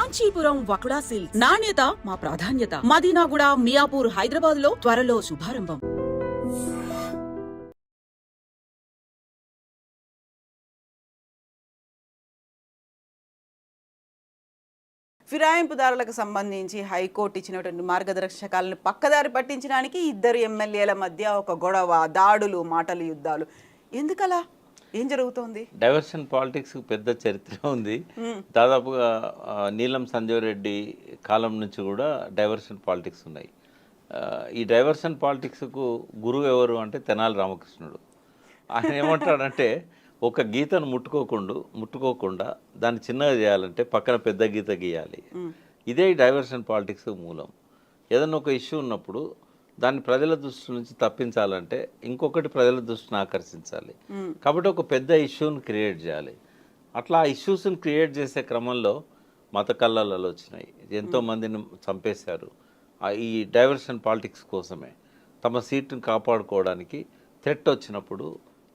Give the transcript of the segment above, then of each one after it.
Kanchipuram వకుడా silks నాణ్యత మా ప్రాధాన్యత. మదీనాగూడ, మియాపూర్, హైదరాబాద్ లో త్వరలో శుభారంభం. ఫిరాయింపుదారులకు సంబంధించి హైకోర్టు ఇచ్చినటువంటి మార్గదర్శకాలను పక్కదారి పట్టించడానికి ఇద్దరు ఎమ్మెల్యేల మధ్య ఒక గొడవ, దాడులు, మాటల యుద్ధాలు. ఎందుకలా? ఏం జరుగుతోంది? డైవర్షన్ పాలిటిక్స్ పెద్ద చరిత్ర ఉంది. దాదాపుగా నీలం సంజయ్ రెడ్డి కాలం నుంచి కూడా డైవర్షన్ పాలిటిక్స్ ఉన్నాయి. ఈ డైవర్షన్ పాలిటిక్స్కు గురువు ఎవరు అంటే తెనాలి రామకృష్ణుడు. ఆయన ఏమంటాడంటే ఒక గీతను ముట్టుకోకుండా దాన్ని చిన్నగా చేయాలంటే పక్కన పెద్ద గీత గీయాలి. ఇదే డైవర్షన్ పాలిటిక్స్ మూలం. ఏదన్నా ఒక ఇష్యూ ఉన్నప్పుడు దాన్ని ప్రజల దృష్టి నుంచి తప్పించాలంటే ఇంకొకటి ప్రజల దృష్టిని ఆకర్షించాలి. కాబట్టి ఒక పెద్ద ఇష్యూని క్రియేట్ చేయాలి. అట్లా ఆ ఇష్యూస్ని క్రియేట్ చేసే క్రమంలో మత కల్లాలు వచ్చినాయి, ఎంతోమందిని చంపేశారు. ఈ డైవర్షన్ పాలిటిక్స్ కోసమే తమ సీట్ని కాపాడుకోవడానికి థ్రెట్ వచ్చినప్పుడు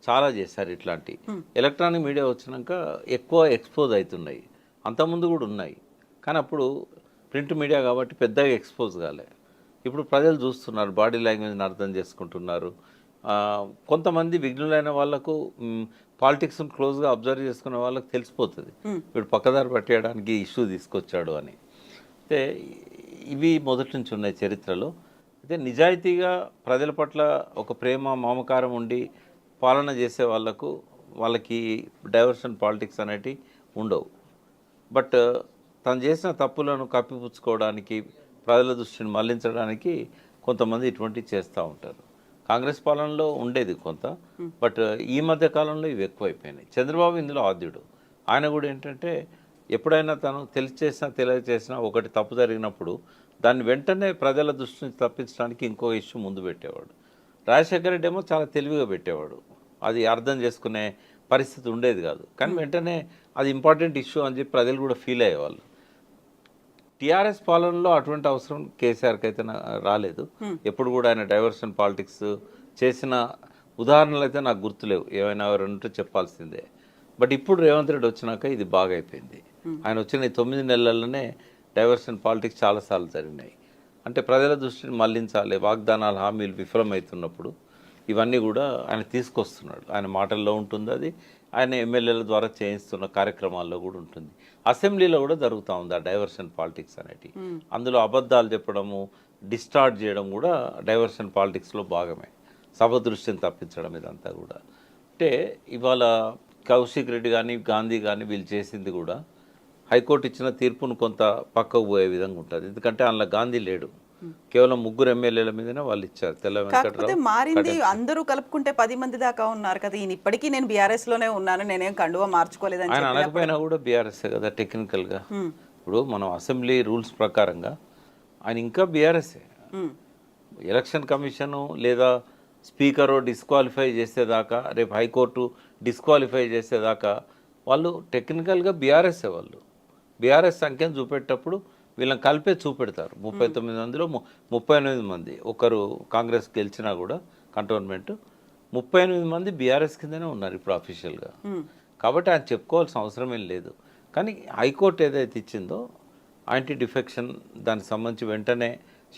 చాలా చేశారు. ఇట్లాంటి ఎలక్ట్రానిక్ మీడియా వచ్చినాక ఎక్కువ ఎక్స్పోజ్ అవుతున్నాయి. అంతకుముందు కూడా ఉన్నాయి, కానీ అప్పుడు ప్రింట్ మీడియా కాబట్టి పెద్దగా ఎక్స్పోజ్ కాలే. ఇప్పుడు ప్రజలు చూస్తున్నారు, బాడీ లాంగ్వేజ్ని అర్థం చేసుకుంటున్నారు. కొంతమంది విఘ్నులైన వాళ్ళకు పాలిటిక్స్ని క్లోజ్గా అబ్జర్వ్ చేసుకునే వాళ్ళకి తెలిసిపోతుంది వీడు పక్కదారి పట్టేయడానికి ఇష్యూ తీసుకొచ్చాడు అని. అయితే ఇవి మొదటి నుంచి ఉన్నాయి చరిత్రలో. అయితే నిజాయితీగా ప్రజల పట్ల ఒక ప్రేమ, మమకారం ఉండి పాలన చేసే వాళ్ళకి డైవర్షన్ పాలిటిక్స్ అనేటివి ఉండవు. బట్ తను చేసిన తప్పులను కప్పిపుచ్చుకోవడానికి, ప్రజల దృష్టిని మళ్లించడానికి కొంతమంది ఇటువంటివి చేస్తూ ఉంటారు. కాంగ్రెస్ పాలనలో ఉండేది కొంత, బట్ ఈ మధ్య కాలంలో ఇవి ఎక్కువైపోయినాయి. చంద్రబాబు ఇందులో ఆద్యుడు. ఆయన కూడా ఏంటంటే ఎప్పుడైనా తను తెలియచేసినా ఒకటి తప్పు జరిగినప్పుడు దాన్ని వెంటనే ప్రజల దృష్టి నుంచి తప్పించడానికి ఇంకో ఇష్యూ ముందు పెట్టేవాడు. రాజశేఖర రెడ్డి ఏమో చాలా తెలివిగా పెట్టేవాడు, అది అర్థం చేసుకునే పరిస్థితి ఉండేది కాదు. కానీ వెంటనే అది ఇంపార్టెంట్ ఇష్యూ అని చెప్పి ప్రజలు కూడా ఫీల్ అయ్యేవాళ్ళు. టీఆర్ఎస్ పాలనలో అటువంటి అవసరం కేసీఆర్కి అయితే రాలేదు. ఎప్పుడు కూడా ఆయన డైవర్షన్ పాలిటిక్స్ చేసిన ఉదాహరణలు అయితే నాకు గుర్తులేవు. ఏమైనా ఎవరంటే చెప్పాల్సిందే. బట్ ఇప్పుడు రేవంత్ రెడ్డి వచ్చినాక ఇది బాగా అయిపోయింది. ఆయన వచ్చిన 9 నెలల్లోనే డైవర్షన్ పాలిటిక్స్ చాలాసార్లు జరిగినాయి. అంటే ప్రజల దృష్టిని మళ్లించాలి, వాగ్దానాలు, హామీలు విఫలమవుతున్నప్పుడు ఇవన్నీ కూడా ఆయన తీసుకొస్తున్నాడు. ఆయన మాటల్లో ఉంటుంది, అది ఆయన ఎమ్మెల్యేల ద్వారా చేయిస్తున్న కార్యక్రమాల్లో కూడా ఉంటుంది. అసెంబ్లీలో కూడా జరుగుతూ ఉంది ఆ డైవర్షన్ పాలిటిక్స్ అనేటి. అందులో అబద్ధాలు చెప్పడము, డిస్టార్ట్ చేయడం కూడా డైవర్షన్ పాలిటిక్స్లో భాగమే. సభ దృష్టిని తప్పించడం ఇదంతా కూడా. అంటే ఇవాళ కౌశిక్ రెడ్డి కానీ, గాంధీ కానీ వీళ్ళు చేసింది కూడా హైకోర్టు ఇచ్చిన తీర్పును కొంత పక్కకు పోయే విధంగా ఉంటుంది. ఎందుకంటే అందులో గాంధీ లేడు, కేవలం 3 ఎమ్మెల్యేల మీదనే వాళ్ళు ఇచ్చారు. తెల్ల వెంకటరావు మారింది, అందరూ కలుపుకుంటే 10 మంది దాకా ఉన్నారు కదా. ఈయన ఇప్పటికీ నేను బీఆర్ఎస్ లోనే ఉన్నాను, నేనేం కండువా మార్చుకోలేదని ఆయన అనకపోయినా కూడా బీఆర్ఎస్ కదా టెక్నికల్గా. ఇప్పుడు మనం అసెంబ్లీ రూల్స్ ప్రకారంగా ఆయన ఇంకా బీఆర్ఎస్ఏ. ఎలక్షన్ కమిషను లేదా స్పీకరు డిస్క్వాలిఫై చేసేదాకా, రేపు హైకోర్టు డిస్క్వాలిఫై చేసేదాకా వాళ్ళు టెక్నికల్గా బీఆర్ఎస్ఏ. వాళ్ళు బీఆర్ఎస్ సంఖ్యను చూపెట్టేటప్పుడు వీళ్ళని కలిపే చూపెడతారు. 39 మందిలో 38 మంది, ఒకరు కాంగ్రెస్ గెలిచినా కూడా కంటోన్మెంట్ 38 మంది బీఆర్ఎస్ కిందనే ఉన్నారు ఇప్పుడు అఫీషియల్గా. కాబట్టి ఆయన చెప్పుకోవాల్సిన అవసరం ఏం లేదు. కానీ హైకోర్టు ఏదైతే ఇచ్చిందో యాంటీ డిఫెక్షన్ దానికి సంబంధించి వెంటనే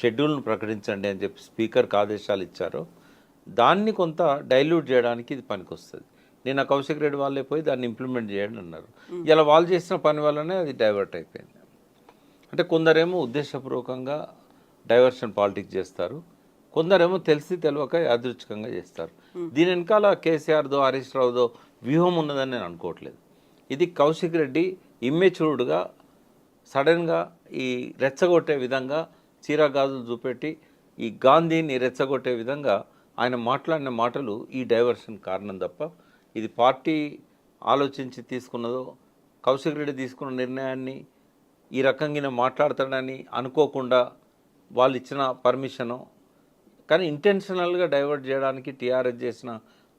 షెడ్యూల్ను ప్రకటించండి అని చెప్పి స్పీకర్కి ఆదేశాలు ఇచ్చారో దాన్ని కొంత డైల్యూట్ చేయడానికి ఇది పనికొస్తుంది. నేను కౌశిక్ రెడ్డి వాళ్ళే పోయి దాన్ని ఇంప్లిమెంట్ చేయండి అన్నారు. ఇలా వాళ్ళు చేసిన పని వల్లనే అది డైవర్ట్ అయిపోయింది. అంటే కొందరేమో ఉద్దేశపూర్వకంగా డైవర్షన్ పాలిటిక్స్ చేస్తారు, కొందరేమో తెలిసి తెలియక యాదృచ్ఛికంగా చేస్తారు. దీని వెనకాల కేసీఆర్దో హరీష్ రావుదో వ్యూహం ఉన్నదని నేను అనుకోవట్లేదు. ఇది కౌశిక్ రెడ్డి ఇమ్మెచ్యూర్డ్గా సడన్గా ఈ రెచ్చగొట్టే విధంగా చీరగాజులు చూపెట్టి ఈ గాంధీని రెచ్చగొట్టే విధంగా ఆయన మాట్లాడిన మాటలు ఈ డైవర్షన్ కారణం తప్ప ఇది పార్టీ ఆలోచించి తీసుకున్నదో, కౌశిక్ రెడ్డి తీసుకున్న నిర్ణయాన్ని ఈ రకంగా మాట్లాడతాడని అనుకోకుండా వాళ్ళు ఇచ్చిన పర్మిషను, కానీ ఇంటెన్షనల్గా డైవర్ట్ చేయడానికి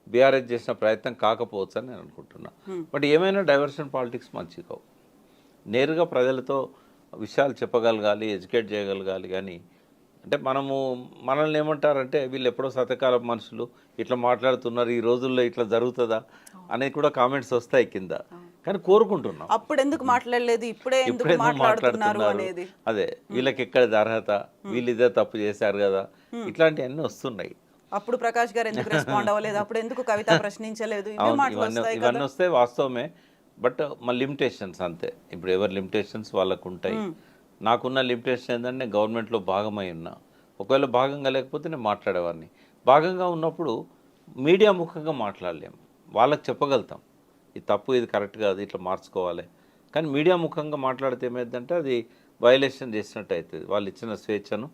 బీఆర్ఎస్ చేసిన ప్రయత్నం కాకపోవచ్చు అని నేను అనుకుంటున్నా. బట్ ఏమైనా డైవర్షన్ పాలిటిక్స్ మంచి కావు. నేరుగా ప్రజలతో విషయాలు చెప్పగలగాలి, ఎడ్యుకేట్ చేయగలగాలి. కానీ అంటే మనల్ని ఏమంటారంటే వీళ్ళు ఎప్పుడో శతకాల మనుషులు ఇట్లా మాట్లాడుతున్నారు, ఈ రోజుల్లో ఇట్లా జరుగుతుందా అనేది కూడా కామెంట్స్ వస్తాయి కింద. కానీ కోరుకుంటున్నాం. అప్పుడు ఎందుకు మాట్లాడలేదు, ఇప్పుడే ఎందుకు ఎప్పుడైనా మాట్లాడుతున్నారు మాట్లాడుతున్నారు అనేది. అదే వీళ్ళకి ఎక్కడిది అర్హత, వీళ్ళు ఇదే తప్పు చేశారు కదా, ఇట్లాంటివన్నీ వస్తున్నాయి. అప్పుడు ప్రకాష్ గారు ఎందుకు రెస్పాండ్ అవ్వలేదు, అప్పుడు ఎందుకు కవిత ప్రశ్నించలేదు, ఇవే అవును, మాటలు వస్తాయి ఇవన్నీ కదా. వస్తే వాస్తవమే. బట్ మా లిమిటేషన్స్ అంతే. ఇప్పుడు ఎవరి లిమిటేషన్స్ వాళ్ళకు ఉంటాయి. నాకున్న లిమిటేషన్ ఏంటంటే నేను గవర్నమెంట్లో భాగమై ఉన్నా. ఒకవేళ భాగంగా లేకపోతే నేను మాట్లాడేవాడిని. భాగంగా ఉన్నప్పుడు మీడియా ముఖంగా మాట్లాడలేము. వాళ్ళకి చెప్పగలుగుతాం ఇది తప్పు, ఇది కరెక్ట్ కాదు, ఇట్లా మార్చుకోవాలి. కానీ మీడియా ముఖంగా మాట్లాడితే ఏమైందంటే అది వైలేషన్ చేసినట్టు అవుతుంది. వాళ్ళు ఇచ్చిన స్వేచ్ఛను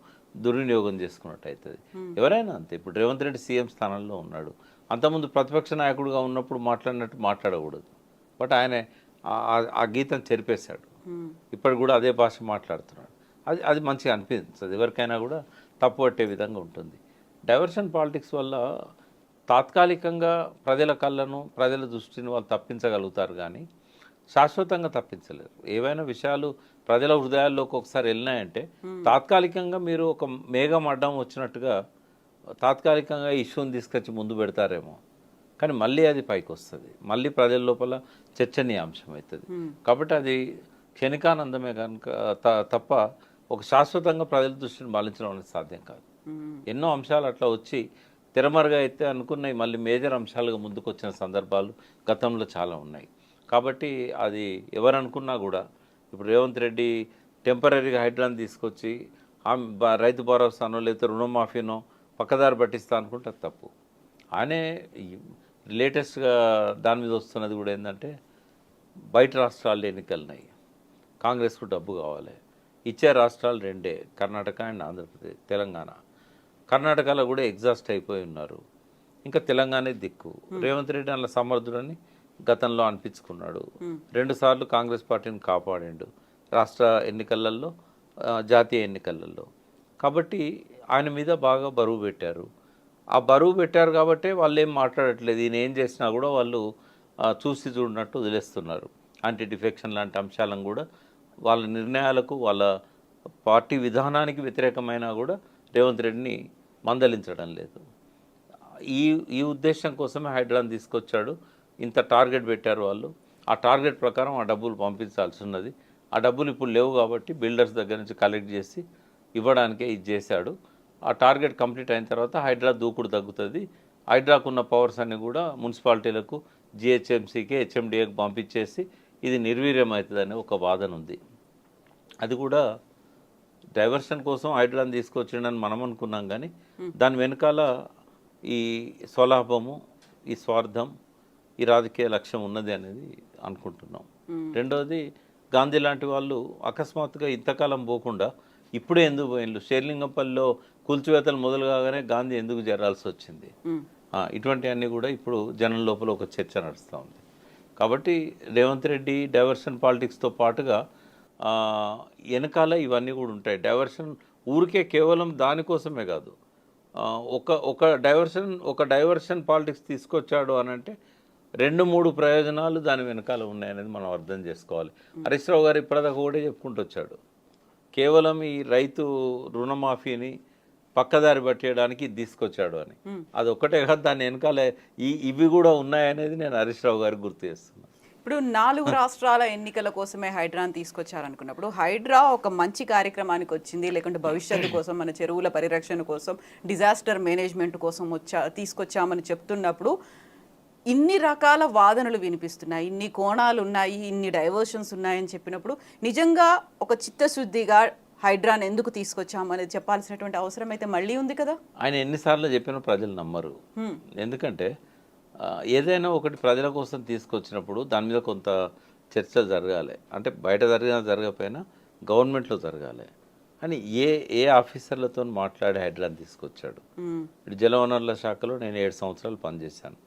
దుర్వినియోగం చేసుకున్నట్టు అవుతుంది. ఎవరైనా అంతే. ఇప్పుడు రేవంత్ రెడ్డి సీఎం స్థానంలో ఉన్నాడు. అంతకుముందు ప్రతిపక్ష నాయకుడిగా ఉన్నప్పుడు మాట్లాడినట్టు మాట్లాడకూడదు. బట్ ఆయన ఆ గీతం చెరిపేశాడు. ఇప్పుడు కూడా అదే భాష మాట్లాడుతున్నాడు. అది మంచిగా అనిపించదు. ఎవరికైనా కూడా తప్పు పట్టే విధంగా ఉంటుంది. డైవర్షన్ పాలిటిక్స్ వల్ల తాత్కాలికంగా ప్రజల కళ్ళను, ప్రజల దృష్టిని వాళ్ళు తప్పించగలుగుతారు కానీ శాశ్వతంగా తప్పించలేరు. ఏవైనా విషయాలు ప్రజల హృదయాల్లోకి ఒకసారి వెళ్ళినాయంటే తాత్కాలికంగా మీరు ఒక మేఘం అడ్డం వచ్చినట్టుగా తాత్కాలికంగా ఇష్యూని తీసుకొచ్చి ముందు పెడతారేమో, కానీ మళ్ళీ అది పైకి వస్తుంది, మళ్ళీ ప్రజల లోపల చర్చనీయాంశం అవుతుంది. కాబట్టి అది క్షణికానందమే కనుక తప్ప ఒక శాశ్వతంగా ప్రజల దృష్టిని మళ్లించడం అనేది సాధ్యం కాదు. ఎన్నో అంశాలు అట్లా వచ్చి తెరమరుగా అయితే అనుకున్నవి మళ్ళీ మేజర్ అంశాలుగా ముందుకు వచ్చిన సందర్భాలు గతంలో చాలా ఉన్నాయి. కాబట్టి అది ఎవరు అనుకున్నా కూడా ఇప్పుడు రేవంత్ రెడ్డి టెంపరీగా హైడ్రాన్ తీసుకొచ్చి రైతు భరోసానో లేకపోతే రుణమాఫీనో పక్కదారి పట్టిస్తా అనుకుంటే అది తప్పు. ఆయనే లేటెస్ట్గా దాని మీద వస్తున్నది కూడా ఏంటంటే బయట రాష్ట్రాల్లో ఎన్నికలున్నాయి, కాంగ్రెస్కు డబ్బు కావాలి. ఇచ్చే రాష్ట్రాలు రెండే, కర్ణాటక అండ్ ఆంధ్రప్రదేశ్, తెలంగాణ. కర్ణాటకలో కూడా ఎగ్జాస్ట్ అయిపోయి ఉన్నారు. ఇంకా తెలంగాణ దిక్కు. రేవంత్ రెడ్డి అలా సమర్థుడని గతంలో అనిపించుకున్నాడు. 2 సార్లు కాంగ్రెస్ పార్టీని కాపాడాడు రాష్ట్ర ఎన్నికలలో, జాతీయ ఎన్నికలలో. కాబట్టి ఆయన మీద బాగా బరువు పెట్టారు. ఆ బరువు పెట్టారు కాబట్టి వాళ్ళు ఏం మాట్లాడట్లేదు. ఈయన ఏం చేసినా కూడా వాళ్ళు చూసి చూడనట్టు వదిలేస్తున్నారు. యాంటీ డిఫెక్షన్ లాంటి అంశాలను కూడా వాళ్ళ నిర్ణయాలకు, వాళ్ళ పార్టీ విధానానికి వ్యతిరేకమైనా కూడా రేవంత్ రెడ్డిని మందలించడం లేదు. ఈ ఉద్దేశం కోసమే హైడ్రాన్ తీసుకొచ్చాడు. ఇంత టార్గెట్ పెట్టారు వాళ్ళు. ఆ టార్గెట్ ప్రకారం ఆ డబ్బులు పంపించాల్సి ఉన్నది. ఆ డబ్బులు ఇప్పుడు లేవు కాబట్టి బిల్డర్స్ దగ్గర నుంచి కలెక్ట్ చేసి ఇవ్వడానికే ఇది చేశాడు. ఆ టార్గెట్ కంప్లీట్ అయిన తర్వాత హైడ్రా దూకుడు తగ్గుతుంది. హైడ్రాకు ఉన్న పవర్స్ అన్ని కూడా మున్సిపాలిటీలకు, జిహెచ్ఎంసీకి, హెచ్ఎండిఏకి పంపించేసి ఇది నిర్వీర్యం అవుతుందనే ఒక వాదన ఉంది. అది కూడా డైవర్షన్ కోసం హైడ్రాన్ తీసుకొచ్చిండని మనం అనుకున్నాం, కానీ దాని వెనకాల ఈ స్వలాభము, ఈ స్వార్థం, ఈ రాజకీయ లక్ష్యం ఉన్నది అనేది అనుకుంటున్నాం. రెండవది, గాంధీ లాంటి వాళ్ళు అకస్మాత్తుగా ఇంతకాలం పోకుండా ఇప్పుడే ఎందుకు పోయిండ్రు? షేర్లింగంపల్లిలో కూల్చివేతలు మొదలు కాగానే గాంధీ ఎందుకు జరాల్సి వచ్చింది? ఇటువంటివన్నీ కూడా ఇప్పుడు జనం లోపల ఒక చర్చ నడుస్తూ ఉంది. కాబట్టి రేవంత్ రెడ్డి డైవర్షన్ పాలిటిక్స్తో పాటుగా వెనకాల ఇవన్నీ కూడా ఉంటాయి. డైవర్షన్ ఊరికే కేవలం దానికోసమే కాదు. ఒక డైవర్షన్ పాలిటిక్స్ తీసుకొచ్చాడు అని అంటే 2-3 ప్రయోజనాలు దాని వెనకాల ఉన్నాయనేది మనం అర్థం చేసుకోవాలి. హరీష్ రావు గారు ఇప్పటిదాకా కూడా చెప్పుకుంటూ వచ్చాడు, కేవలం ఈ రైతు రుణమాఫీని పక్కదారి పట్టేయడానికి తీసుకొచ్చాడు అని. అది ఒక్కటే కాదు, దాని వెనకాల ఇవి కూడా ఉన్నాయనేది నేను హరీష్ రావు గారికి గుర్తు చేస్తున్నాను. ఇప్పుడు 4 రాష్ట్రాల ఎన్నికల కోసమే హైడ్రాన్ తీసుకొచ్చారనుకున్నప్పుడు, హైడ్రా ఒక మంచి కార్యక్రమానికి వచ్చింది, లేకుంటే భవిష్యత్తు కోసం, మన చెరువుల పరిరక్షణ కోసం, డిజాస్టర్ మేనేజ్మెంట్ కోసం తీసుకొచ్చామని చెప్తున్నప్పుడు ఇన్ని రకాల వాదనలు వినిపిస్తున్నాయి, ఇన్ని కోణాలు ఉన్నాయి, ఇన్ని డైవర్షన్స్ ఉన్నాయని చెప్పినప్పుడు నిజంగా ఒక చిత్తశుద్ధిగా హైడ్రాన్ ఎందుకు తీసుకొచ్చామనేది చెప్పాల్సినటువంటి అవసరం అయితే మళ్ళీ ఉంది కదా. ఆయన ఎన్నిసార్లు చెప్పినా ప్రజలు నమ్మరు. ఎందుకంటే ఏదైనా ఒకటి ప్రజల కోసం తీసుకొచ్చినప్పుడు దాని మీద కొంత చర్చ జరగాలి. అంటే బయట జరగకపోయినా గవర్నమెంట్లో జరగాలి. అని ఏ ఆఫీసర్లతో మాట్లాడి హైడ్రాన్ తీసుకొచ్చాడు. ఇప్పుడు జలవనరుల శాఖలో నేను 7 సంవత్సరాలు పనిచేశాను.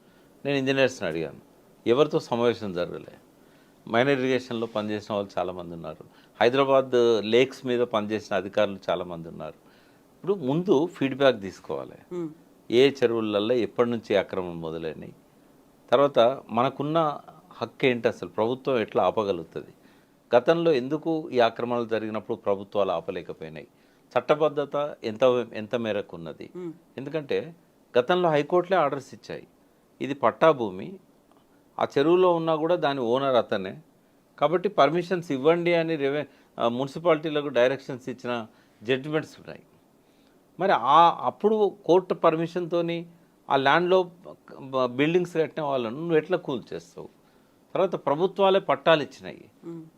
నేను ఇంజనీర్స్ని అడిగాను, ఎవరితో సమావేశం జరగలే. మైనర్ ఇరిగేషన్లో పనిచేసిన వాళ్ళు చాలామంది ఉన్నారు. హైదరాబాద్ లేక్స్ మీద పనిచేసిన అధికారులు చాలామంది ఉన్నారు. ఇప్పుడు ముందు ఫీడ్బ్యాక్ తీసుకోవాలి. ఏ చెరువులలో ఎప్పటి నుంచి ఆక్రమణ మొదలైనవి, తర్వాత మనకున్న హక్కు ఏంటి, అసలు ప్రభుత్వం ఎట్లా ఆపగలుగుతుంది, గతంలో ఎందుకు ఈ ఆక్రమణలు జరిగినప్పుడు ప్రభుత్వాలు ఆపలేకపోయినాయి, చట్టబద్ధత ఎంత మేరకు ఉన్నది. ఎందుకంటే గతంలో హైకోర్టులే ఆర్డర్స్ ఇచ్చాయి, ఇది పట్టా భూమి, ఆ చెరువులో ఉన్నా కూడా దాని ఓనర్ అతనే. కాబట్టి పర్మిషన్స్ ఇవ్వండి అని మున్సిపాలిటీలకు డైరెక్షన్స్ ఇచ్చిన జడ్జిమెంట్స్ ఉన్నాయి. మరి అప్పుడు కోర్టు పర్మిషన్తోని ఆ ల్యాండ్లో బిల్డింగ్స్ కట్టిన వాళ్ళను నువ్వు ఎట్లా కూల్ చేస్తావు? తర్వాత ప్రభుత్వాలే పట్టాలు ఇచ్చినాయి.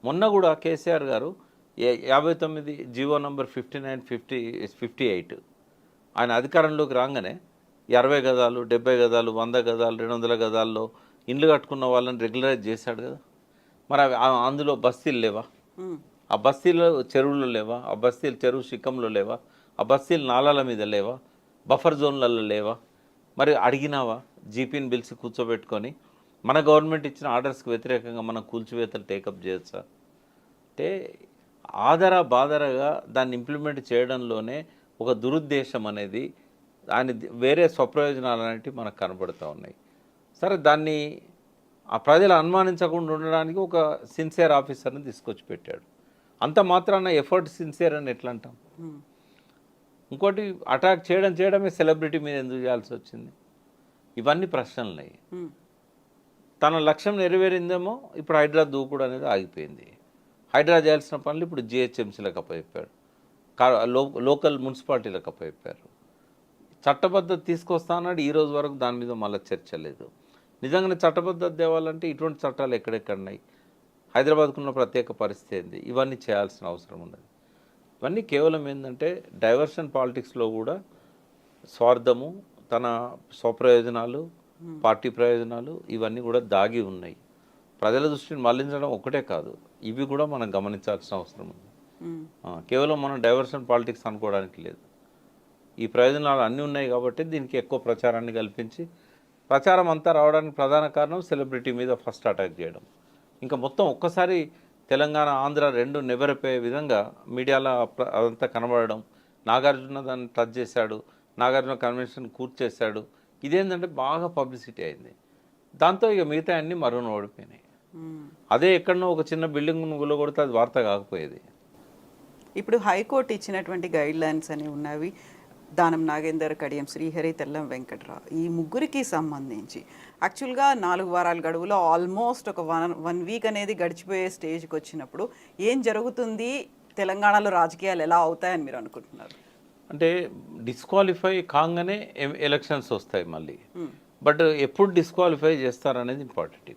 మొన్న కూడా కేసీఆర్ గారు 59 జీవో నంబర్ 59/58 ఆయన అధికారంలోకి రాగానే 60 గజాలు 70 గజాలు 100 గజాలు 200 గజాల్లో ఇండ్లు కట్టుకున్న వాళ్ళని రెగ్యులరైజ్ చేశాడు కదా. మరి అందులో బస్తీలు లేవా? ఆ బస్తీలో చెరువులు లేవా? ఆ బస్తీలు చెరువు శిఖంలో లేవా? ఆ బస్తీలు నాలాల మీద లేవా? బఫర్ జోన్లలో లేవా? మరి అడిగినావా? జీపీని పిలిచి కూర్చోబెట్టుకొని మన గవర్నమెంట్ ఇచ్చిన ఆర్డర్స్కి వ్యతిరేకంగా మనం కూల్చివేతలు టేకప్ చేయొచ్చా? అంటే బాదరగా దాన్ని ఇంప్లిమెంట్ చేయడంలోనే ఒక దురుద్దేశం అనేది దాని వేరే స్వప్రయోజనాలు అనేవి మనకు కనబడుతూ ఉన్నాయి. సరే, దాన్ని ఆ ప్రజలు అనుమానించకుండా ఉండడానికి ఒక సిన్సియర్ ఆఫీసర్ని తీసుకొచ్చి పెట్టాడు. అంత మాత్రాన ఎఫర్ట్ సిన్సియర్ అని ఎట్లా అంటాం? ఇంకోటి అటాక్ చేయడమే సెలబ్రిటీ మీద ఎందుకు చేయాల్సి వచ్చింది? ఇవన్నీ ప్రశ్నలున్నాయి. తన లక్ష్యం నెరవేరిందేమో, ఇప్పుడు హైడ్రా దూకుడు అనేది ఆగిపోయింది. హైడ్రా చేయాల్సిన పనులు ఇప్పుడు జిహెచ్ఎంసీలకు అప్పచెప్పాడు, లోకల్ మున్సిపాలిటీలకు అప్పచెప్పారు. చట్టబద్ధత తీసుకొస్తా అన్నాడు. ఈ రోజు వరకు దాని మీద మళ్ళీ చర్చ లేదు. నిజంగానే చట్టబద్ధత తేవాలంటే ఇటువంటి చట్టాలు ఎక్కడెక్కడున్నాయి? హైదరాబాద్కున్న ప్రత్యేక పరిస్థితి ఏంది? ఇవన్నీ చేయాల్సిన అవసరం ఉన్నది. ఇవన్నీ కేవలం ఏంటంటే డైవర్షన్ పాలిటిక్స్లో కూడా స్వార్థము, తన స్వప్రయోజనాలు, పార్టీ ప్రయోజనాలు ఇవన్నీ కూడా దాగి ఉన్నాయి. ప్రజల దృష్టిని మళ్లించడం ఒకటే కాదు, ఇవి కూడా మనం గమనించాల్సిన అవసరం ఉంది. కేవలం మనం డైవర్షన్ పాలిటిక్స్ అనుకోవడానికి లేదు. ఈ ప్రయోజనాలు అన్నీ ఉన్నాయి కాబట్టి దీనికి ఎక్కువ ప్రచారాన్ని కల్పించి, ప్రచారం అంతా రావడానికి ప్రధాన కారణం సెలబ్రిటీ మీద ఫస్ట్ అటాక్ చేయడం. ఇంకా మొత్తం ఒక్కసారి తెలంగాణ ఆంధ్ర రెండు నెవరిపోయే విధంగా మీడియాలో అదంతా కనబడడం. నాగార్జున దాన్ని టచ్ చేశాడు, నాగార్జున కన్వెన్షన్ కూర్చేశాడు. ఇదేంటంటే బాగా పబ్లిసిటీ అయింది. దాంతో ఇక మిగతా అన్నీ మరుగున ఓడిపోయినాయి. అదే ఎక్కడనో ఒక చిన్న బిల్డింగ్ కొడితే అది వార్త కాకపోయేది. ఇప్పుడు హైకోర్టు ఇచ్చినటువంటి గైడ్ లైన్స్ అనేవి ఉన్నవి. దానం నాగేందర్, కడియం శ్రీహరి, తెల్లం వెంకట్రావు, ఈ ముగ్గురికి సంబంధించి యాక్చువల్గా 4 వారాల గడువులో ఆల్మోస్ట్ ఒక వన్ వీక్ అనేది గడిచిపోయే స్టేజ్కి వచ్చినప్పుడు ఏం జరుగుతుంది, తెలంగాణలో రాజకీయాలు ఎలా అవుతాయని మీరు అనుకుంటున్నారు? అంటే డిస్క్వాలిఫై కాగానే ఎలక్షన్స్ వస్తాయి మళ్ళీ. బట్ ఎప్పుడు డిస్క్వాలిఫై చేస్తారనేది ఇంపార్టెంట్ ఇక్కడ.